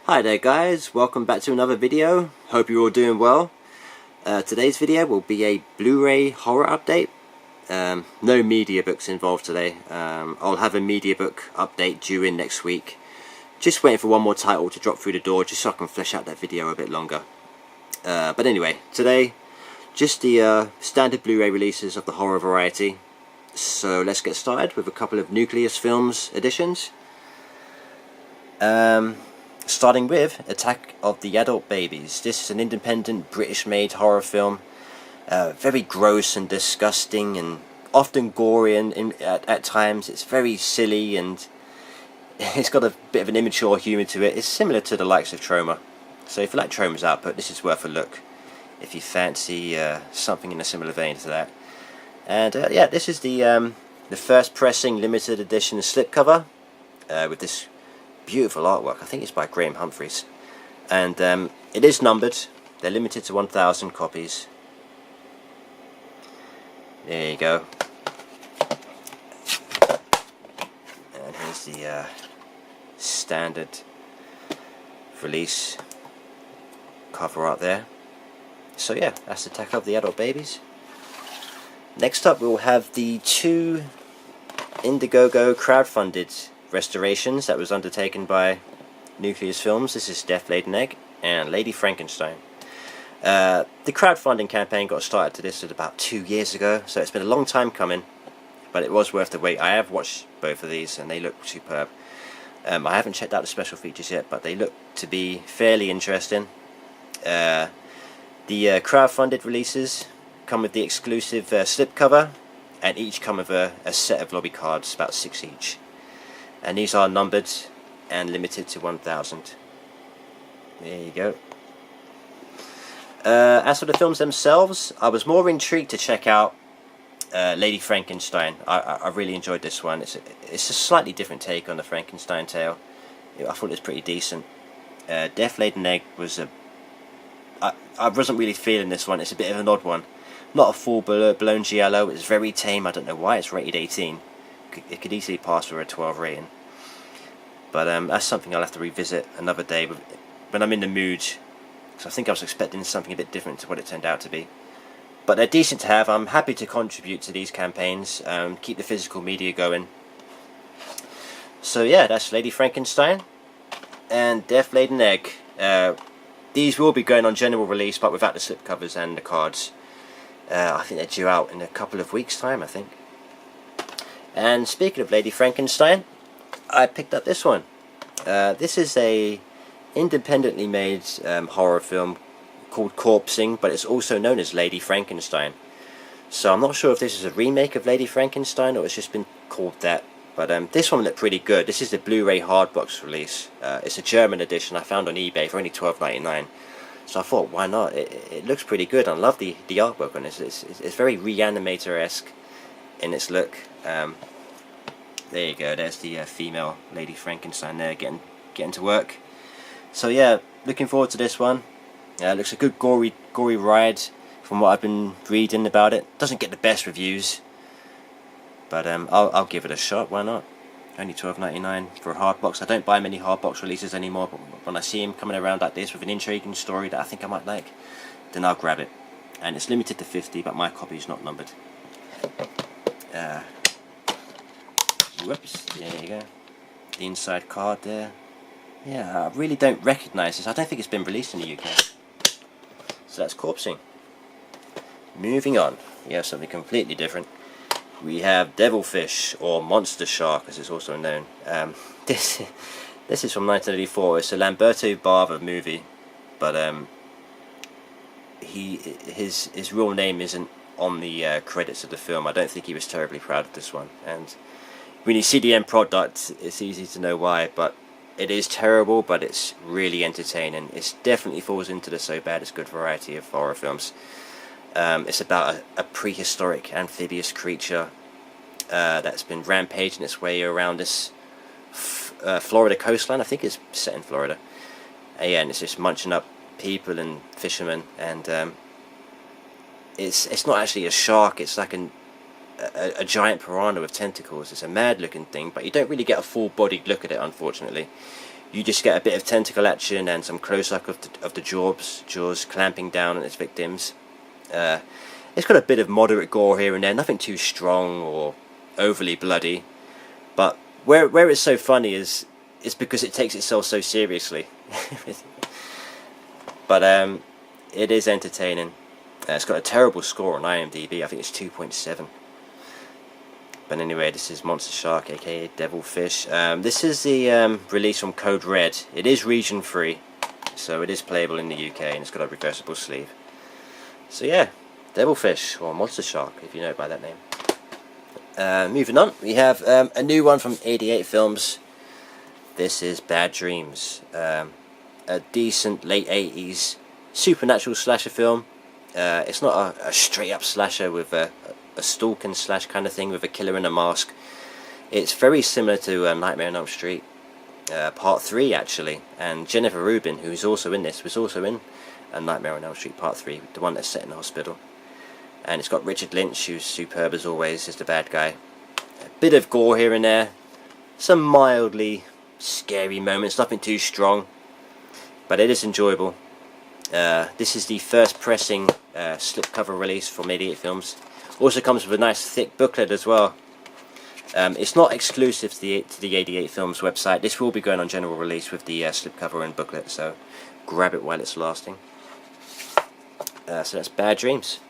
Hi there guys, welcome back to another video. Hope you're all doing well. Today's video will be a Blu-ray horror update. No media books involved today. I'll have a media book update due in next week. Just waiting for one more title to drop through the door just so I can flesh out that video a bit longer. But anyway, today just the standard Blu-ray releases of the horror variety. So let's get started with a couple of Nucleus Films editions. Starting with Attack of the Adult Babies. This is an independent British-made horror film. Very gross and disgusting and often gory, and at times it's very silly and it's got a bit of an immature humour to it. It's similar to the likes of Trauma. So if you like Trauma's output, this is worth a look if you fancy something in a similar vein to that. And yeah, this is the first pressing limited edition slipcover with this beautiful artwork. I think it's by Graham Humphreys, and it is numbered. They're limited to 1,000 copies. There you go. And here's the standard release cover art there. So yeah, that's Attack of the Adult Babies. Next up we'll have the two Indiegogo crowdfunded restorations that was undertaken by Nucleus Films. This is Death Laid an Egg and Lady Frankenstein. The crowdfunding campaign got started to this about 2 years ago, so it's been a long time coming, but it was worth the wait. I have watched both of these and they look superb. I haven't checked out the special features yet, but they look to be fairly interesting. The crowdfunded releases come with the exclusive slipcover, and each come with a set of lobby cards, about 6 each. And these are numbered and limited to 1,000. There you go. As for the films themselves, I was more intrigued to check out Lady Frankenstein. I really enjoyed this one. It's a slightly different take on the Frankenstein tale. I thought it was pretty decent. Death Laid an Egg was I wasn't really feeling this one. It's a bit of an odd one. Not a full blown giallo. It's very tame. I don't know why it's rated 18. It could easily pass for a 12 rating. But that's something I'll have to revisit another day when I'm in the mood. Because I think I was expecting something a bit different to what it turned out to be. But they're decent to have. I'm happy to contribute to these campaigns. Keep the physical media going. So yeah, that's Lady Frankenstein and Death Laid an Egg. These will be going on general release, but without the slipcovers and the cards. I think they're due out in a couple of weeks' time, I think. And speaking of Lady Frankenstein, I picked up this one. This is a independently made horror film called Corpsing, but it's also known as Lady Frankenstein. So I'm not sure if this is a remake of Lady Frankenstein or it's just been called that. But this one looked pretty good. This is the Blu-ray hardbox release. It's a German edition I found on eBay for only $12.99. So I thought, why not? It looks pretty good. I love the artwork on this. It's very Reanimator-esque in its look. There you go. There's the female Lady Frankenstein there getting to work. So yeah, looking forward to this one. It looks a good gory ride from what I've been reading about it. Doesn't get the best reviews, but I'll give it a shot. Why not? Only $12.99 for a hardbox. I don't buy many hardbox releases anymore, but when I see them coming around like this with an intriguing story that I think I might like, then I'll grab it. And it's limited to 50, but my copy is not numbered. Whoops, there you go. The inside card there. Yeah, I really don't recognise this. I don't think it's been released in the UK. So that's Corpsing. Moving on, we have something completely different. We have Devilfish, or Monster Shark as it's also known. This is from 1984. It's a Lamberto Bava movie, but his real name isn't on the credits of the film. I don't think he was terribly proud of this one, and when you see the end product it's easy to know why. But it is terrible, but it's really entertaining. It definitely falls into the so bad it's good variety of horror films. It's about a prehistoric amphibious creature that's been rampaging its way around this Florida coastline. I think it's set in Florida. Yeah, and it's just munching up people and fishermen. And it's not actually a shark. It's like a giant piranha with tentacles. It's a mad looking thing, but you don't really get a full-bodied look at it, unfortunately. you just get a bit of tentacle action and some close-up of the jaws clamping down on its victims. It's got a bit of moderate gore here and there, nothing too strong or overly bloody, but where it's so funny is because it takes itself so seriously. But it is entertaining. It's got a terrible score on IMDb. I think it's 2.7. But anyway, this is Monster Shark, aka Devilfish. This is the release from Code Red. It is region free, so it is playable in the UK, and it's got a reversible sleeve. So yeah, Devilfish, or Monster Shark, if you know it by that name. Moving on, we have a new one from 88 Films. This is Bad Dreams. A decent late 80s supernatural slasher film. It's not a straight up slasher with a stalk and slash kind of thing with a killer in a mask. It's very similar to Nightmare on Elm Street Part 3 actually, and Jennifer Rubin, who's also in this, was also in Nightmare on Elm Street Part 3, the one that's set in the hospital. And it's got Richard Lynch, who's superb as always, is the bad guy. A bit of gore here and there, some mildly scary moments, nothing too strong, but it is enjoyable. This is the first pressing slipcover release from 88 Films. Also comes with a nice thick booklet as well. It's not exclusive to the 88 Films website. This will be going on general release with the slipcover and booklet, so grab it while it's lasting. So that's Bad Dreams.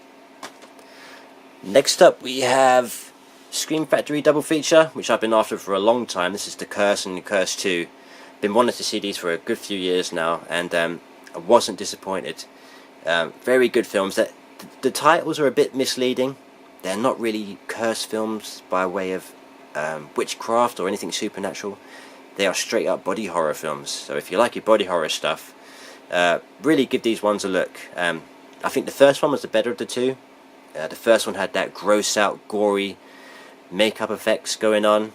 Next up we have Scream Factory double feature, which I've been after for a long time. This is The Curse and The Curse 2. Been wanting to see these for a good few years now, and I wasn't disappointed. Very good films. The titles are a bit misleading. They're not really curse films by way of witchcraft or anything supernatural. They are straight up body horror films. So if you like your body horror stuff, really give these ones a look. I think the first one was the better of the two. The first one had that gross out, gory makeup effects going on.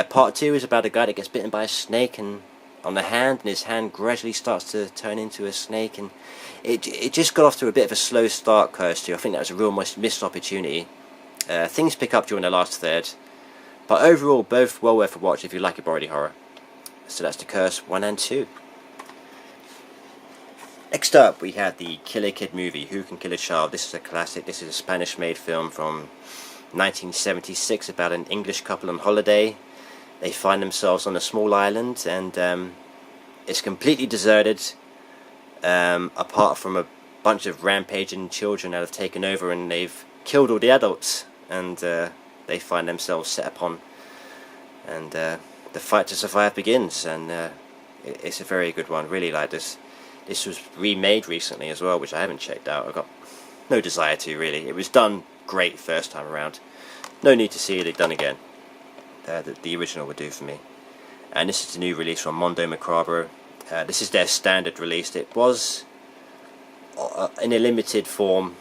Part 2 is about a guy that gets bitten by a snake and on the hand, and his hand gradually starts to turn into a snake, and it just got off to a bit of a slow start, Curse 2. I think that was a real missed opportunity. Things pick up during the last third, but overall both well worth a watch if you like your body horror. So that's The Curse 1 and 2. Next up we have the Killer Kid movie, Who Can Kill a Child. This is a classic. This is a Spanish made film from 1976 about an English couple on holiday. They find themselves on a small island, and it's completely deserted, apart from a bunch of rampaging children that have taken over, and they've killed all the adults, and they find themselves set upon, and the fight to survive begins. And it's a very good one. Really like this. This was remade recently as well, which I haven't checked out. I've got no desire to, really. It was done great first time around. No need to see it done again. The original would do for me. And this is the new release from Mondo Macabro. This is their standard release. It was in a limited form,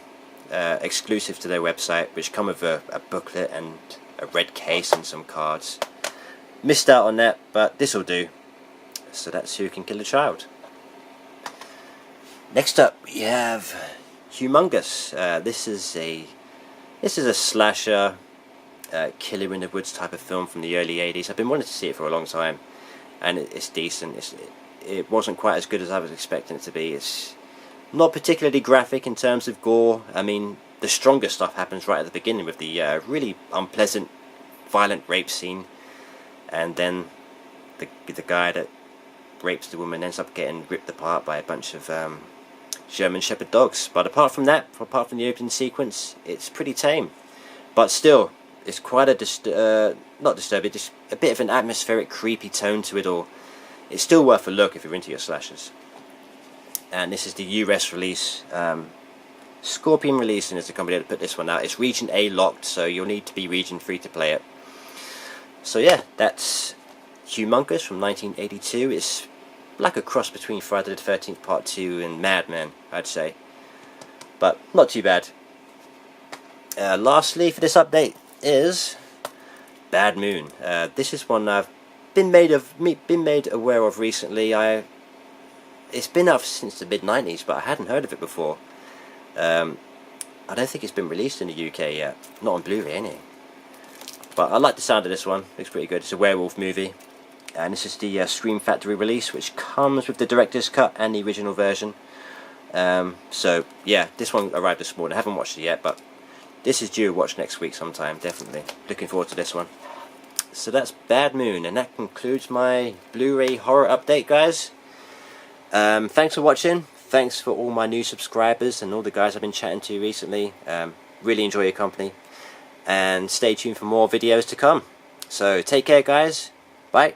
exclusive to their website, which come with a booklet and a red case and some cards. Missed out on that, but this will do. So that's Who Can Kill a Child. Next up we have Humongous. This is a slasher, Killer in the Woods type of film from the early 80s. I've been wanting to see it for a long time, and it's decent. It wasn't quite as good as I was expecting it to be. It's not particularly graphic in terms of gore. I mean, the stronger stuff happens right at the beginning with the really unpleasant, violent rape scene, and then the guy that rapes the woman ends up getting ripped apart by a bunch of German Shepherd dogs. But apart from that, apart from the opening sequence, it's pretty tame. But still, it's quite a not disturbing, just a bit of an atmospheric, creepy tone to it all. It's still worth a look if you're into your slashers. And this is the US release. Scorpion Releasing is the company that put this one out. It's Region A locked, so you'll need to be Region 3 to play it. So yeah, that's Humongous from 1982. It's like a cross between Friday the 13th Part 2 and Mad Men, I'd say. But not too bad. Lastly for this update is Bad Moon. This is one I've been made aware of recently. It's been out since the mid-90s, but I hadn't heard of it before. I don't think it's been released in the UK yet. Not on Blu-ray anyway. But I like the sound of this one. Looks pretty good. It's a werewolf movie. and this is the Scream Factory release, which comes with the director's cut and the original version. So yeah, this one arrived this morning. I haven't watched it yet, but this is due to watch next week sometime, definitely. Looking forward to this one. So that's Bad Moon, and that concludes my Blu-ray horror update, guys. Thanks for watching. Thanks for all my new subscribers and all the guys I've been chatting to recently. Really enjoy your company, and stay tuned for more videos to come. So take care, guys. Bye.